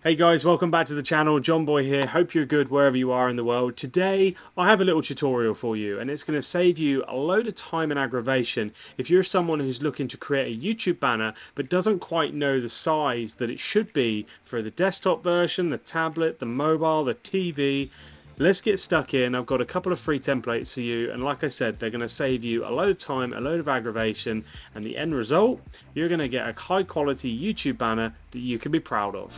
Hey guys, welcome back to the channel. John Boy here. Hope you're good wherever you are in the world. Today I have a little tutorial for you, and it's going to save you a load of time and aggravation if you're someone who's looking to create a YouTube banner but doesn't quite know the size that it should be for the desktop version, the tablet, the mobile, the TV. Let's get stuck in. I've got a couple of free templates for you, and like I said, they're going to save you a load of time, a load of aggravation, and the end result, you're going to get a high quality YouTube banner that you can be proud of.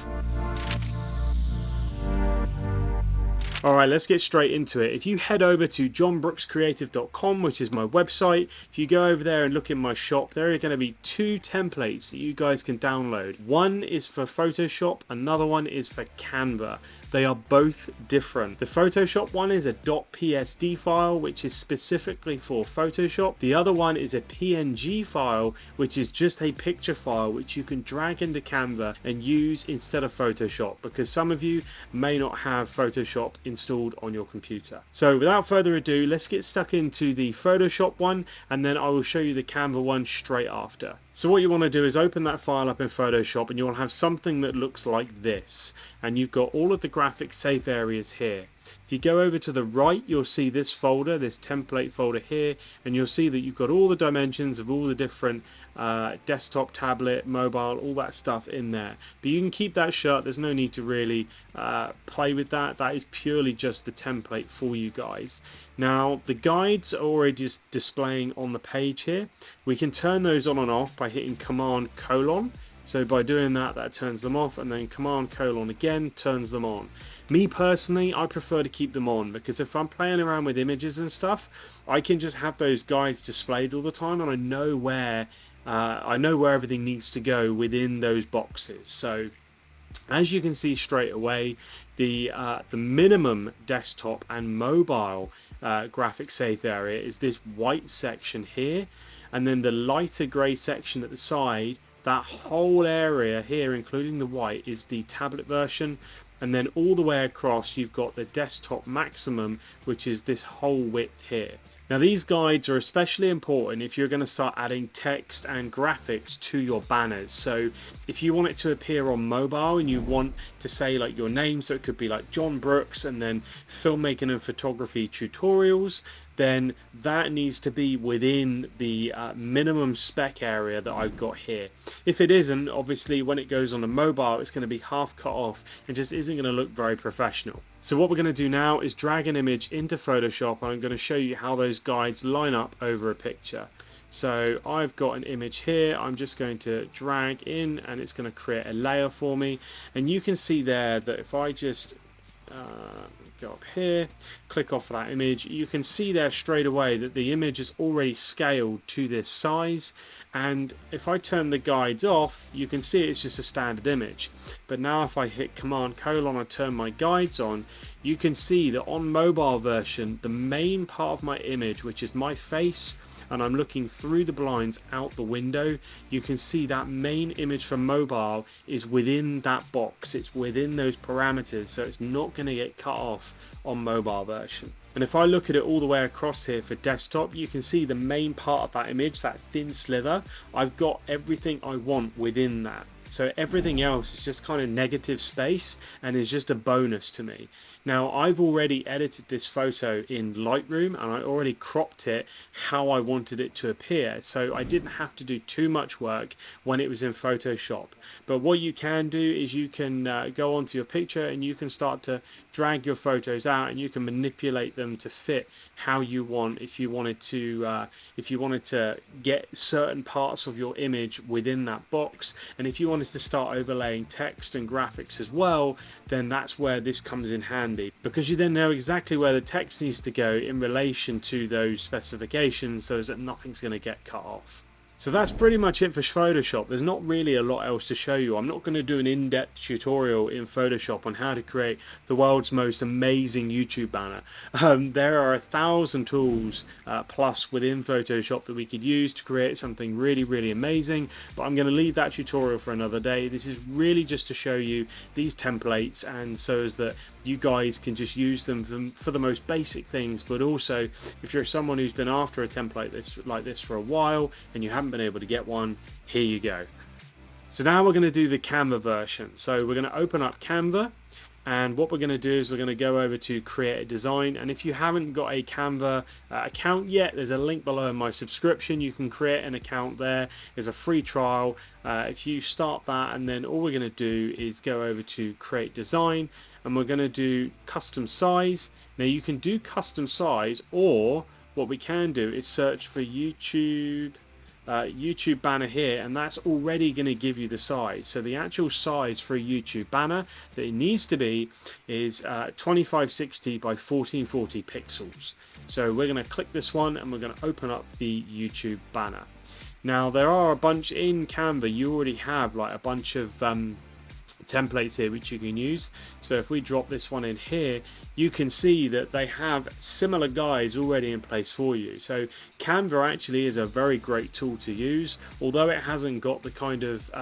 Alright, let's get straight into it. If you head over to johnbrookscreative.com, which is my website, if you go over there and look in my shop, there are going to be two templates that you guys can download. One is for Photoshop, another one is for Canva. They are both different. The Photoshop one is a .psd file, which is specifically for Photoshop. The other one is a PNG file, which is just a picture file which you can drag into Canva and use instead of Photoshop, because some of you may not have Photoshop installed on your computer. So without further ado, let's get stuck into the Photoshop one, and then I will show you the Canva one straight after. So what you want to do is open that file up in Photoshop, and you'll have something that looks like this, and you've got all of the graphic safe areas here. If you go over to the right, you'll see this folder, this template folder here, and you'll see that you've got all the dimensions of all the different desktop, tablet, mobile, all that stuff in there. But you can keep that shut. There's no need to really play with that. That is purely just the template for you guys. Now, the guides are already just displaying on the page here. We can turn those on and off by hitting Command colon. So by doing that, that turns them off, and then Command colon again turns them on. Me personally, I prefer to keep them on, because if I'm playing around with images and stuff, I can just have those guides displayed all the time, and I know where everything needs to go within those boxes. So as you can see straight away, the minimum desktop and mobile graphic safe area is this white section here, and then the lighter grey section at the side. That whole area here, including the white, is the tablet version, and then all the way across you've got the desktop maximum, which is this whole width here. Now these guides are especially important if you're going to start adding text and graphics to your banners. So if you want it to appear on mobile and you want to say like your name, so it could be like John Brooks and then filmmaking and photography tutorials, then that needs to be within the minimum spec area that I've got here. If it isn't, obviously when it goes on a mobile, it's going to be half cut off and just isn't going to look very professional. So what we're going to do now is drag an image into Photoshop, and I'm going to show you how those guides line up over a picture. So I've got an image here. I'm just going to drag in, and it's going to create a layer for me. And you can see there that if I just go up here, click off that image, you can see there straight away that the image is already scaled to this size. And if I turn the guides off, you can see it's just a standard image. But now if I hit Command colon and turn my guides on, you can see that on mobile version, the main part of my image, which is my face, and I'm looking through the blinds out the window, you can see that main image for mobile is within that box. It's within those parameters, so it's not going to get cut off on mobile version. And if I look at it all the way across here for desktop, you can see the main part of that image, that thin slither, I've got everything I want within that. So everything else is just kind of negative space and is just a bonus to me. Now I've already edited this photo in Lightroom, and I already cropped it how I wanted it to appear, so I didn't have to do too much work when it was in Photoshop. But what you can do is you can go onto your picture and you can start to drag your photos out, and you can manipulate them to fit how you want. If you wanted to get certain parts of your image within that box, and if you wanted to start overlaying text and graphics as well, then that's where this comes in handy, because you then know exactly where the text needs to go in relation to those specifications, so that nothing's going to get cut off. So that's pretty much it for Photoshop. There's not really a lot else to show you. I'm not going to do an in-depth tutorial in Photoshop on how to create the world's most amazing YouTube banner. There are 1,000 tools plus within Photoshop that we could use to create something really, really amazing, but I'm going to leave that tutorial for another day. This is really just to show you these templates, and so as that you guys can just use them for the most basic things. But also, if you're someone who's been after a template like this for a while and you haven't been able to get one, here you go. So now we're going to do the Canva version. So we're going to open up Canva, and what we're going to do is we're going to go over to create a design. And if you haven't got a Canva account yet, there's a link below in my subscription. You can create an account there. There's a free trial. If you start that, and then all we're going to do is go over to create design, and we're going to do custom size. Now you can do custom size, or what we can do is search for YouTube banner here, and that's already going to give you the size. So the actual size for a YouTube banner that it needs to be is 2560 by 1440 pixels. So we're going to click this one, and we're going to open up the YouTube banner. Now there are a bunch in Canva. You already have like a bunch of templates here which you can use. So if we drop this one in here, you can see that they have similar guides already in place for you. So Canva actually is a very great tool to use, although it hasn't got the kind of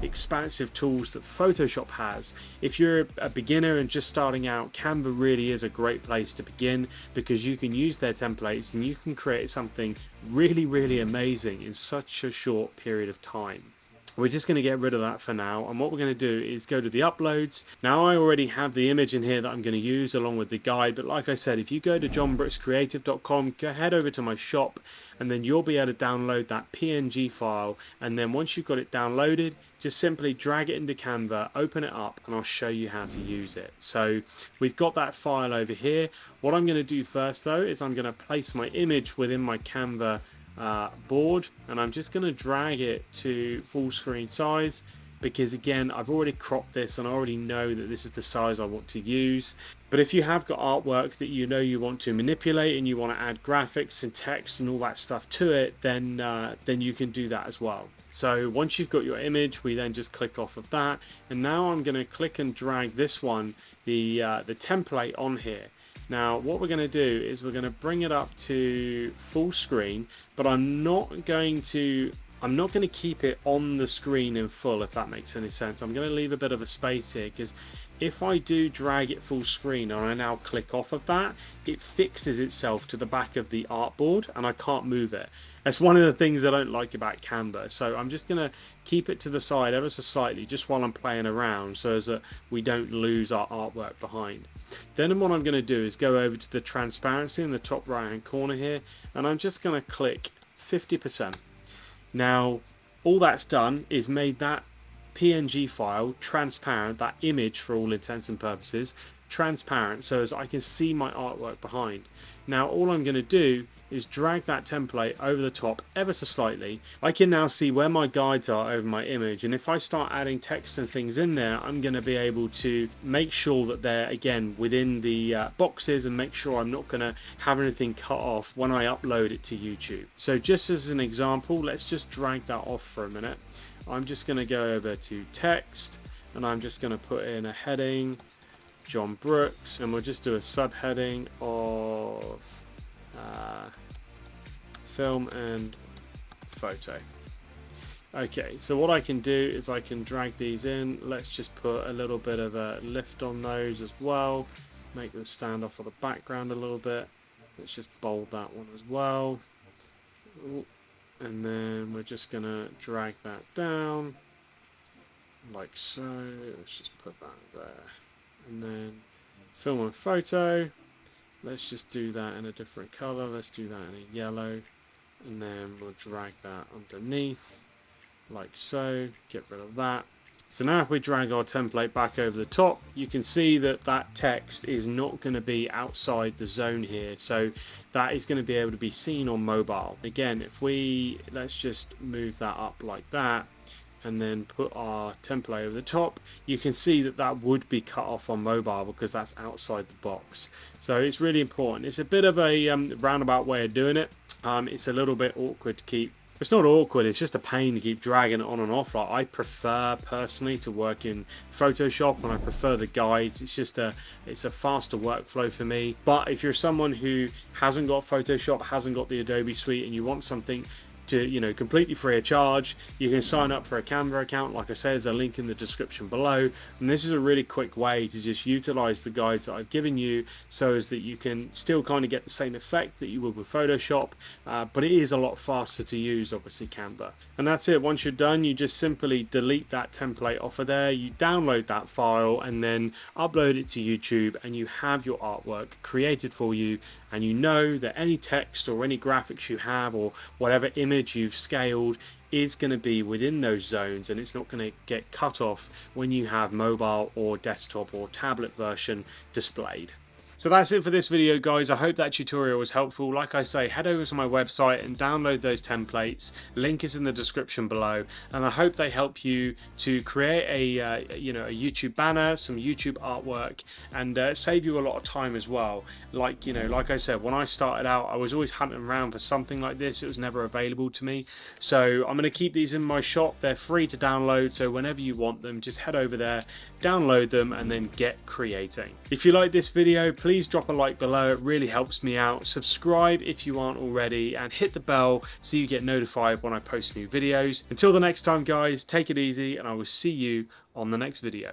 expansive tools that Photoshop has. If you're a beginner and just starting out, Canva really is a great place to begin, because you can use their templates and you can create something really amazing in such a short period of time. We're just going to get rid of that for now, and what we're going to do is go to the uploads. Now I already have the image in here that I'm going to use along with the guide, but like I said, if you go to johnbrookscreative.com, head over to my shop, and then you'll be able to download that PNG file. And then once you've got it downloaded, just simply drag it into Canva, open it up, and I'll show you how to use it. So we've got that file over here. What I'm going to do first though is I'm going to place my image within my Canva board, and I'm just going to drag it to full screen size, because again I've already cropped this and I already know that this is the size I want to use. But if you have got artwork that you know you want to manipulate and you want to add graphics and text and all that stuff to it, then you can do that as well. So once you've got your image, we then just click off of that, and now I'm going to click and drag this one, the template on here. Now what we're going to do is we're going to bring it up to full screen, but I'm not going to keep it on the screen in full, if that makes any sense. I'm going to leave a bit of a space here, because if I do drag it full screen and I now click off of that, it fixes itself to the back of the artboard and I can't move it. That's one of the things I don't like about Canva. So I'm just going to keep it to the side ever so slightly, just while I'm playing around, so as that we don't lose our artwork behind. Then what I'm going to do is go over to the transparency in the top right hand corner here, and I'm just going to click 50%. Now all that's done is made that PNG file transparent, that image for all intents and purposes transparent, so as I can see my artwork behind. Now all I'm going to do is drag that template over the top ever so slightly. I can now see where my guides are over my image, and if I start adding text and things in there, I'm going to be able to make sure that they're again within the boxes, and make sure I'm not going to have anything cut off when I upload it to YouTube. So just as an example, let's just drag that off for a minute. I'm just going to go over to text, and I'm just going to put in a heading, John Brooks, and we'll just do a subheading of film and photo. Okay, so what I can do is I can drag these in. Let's just put a little bit of a lift on those as well, make them stand off of the background a little bit. Let's just bold that one as well. And then we're just gonna drag that down like so. Let's just put that there, and then film and photo, let's just do that in a different color. Let's do that in a yellow, and then we'll drag that underneath like so. Get rid of that. So now if we drag our template back over the top, you can see that that text is not going to be outside the zone here, so that is going to be able to be seen on mobile. Again, if let's just move that up like that, and then put our template over the top, you can see that that would be cut off on mobile because that's outside the box. So it's really important. It's a bit of a roundabout way of doing it. It's a little bit awkward to keep. It's not awkward, it's just a pain to keep dragging it on and off. Like, I prefer personally to work in Photoshop, and I prefer the guides. It's a faster workflow for me. But if you're someone who hasn't got Photoshop, hasn't got the Adobe suite, and you want something to completely free of charge. You can sign up for a Canva account. Like I said, there's a link in the description below, and this is a really quick way to just utilize the guides that I've given you so as that you can still kind of get the same effect that you would with Photoshop, but it is a lot faster to use, obviously, Canva. And that's it. Once you're done, you just simply delete that template off of there, you download that file and then upload it to YouTube, and you have your artwork created for you, and you know that any text or any graphics you have or whatever image you've scaled is going to be within those zones, and it's not going to get cut off when you have mobile or desktop or tablet version displayed. So that's it for this video, guys. I hope that tutorial was helpful. Like I say, head over to my website and download those templates. Link is in the description below, and I hope they help you to create a YouTube banner, some YouTube artwork, and save you a lot of time as well. Like I said, when I started out, I was always hunting around for something like this. It was never available to me. So I'm going to keep these in my shop. They're free to download, so whenever you want them, just head over there, download them, and then get creating. If you like this video, please drop a like below. It really helps me out. Subscribe if you aren't already, and hit the bell so you get notified when I post new videos. Until the next time, guys, take it easy, and I will see you on the next video.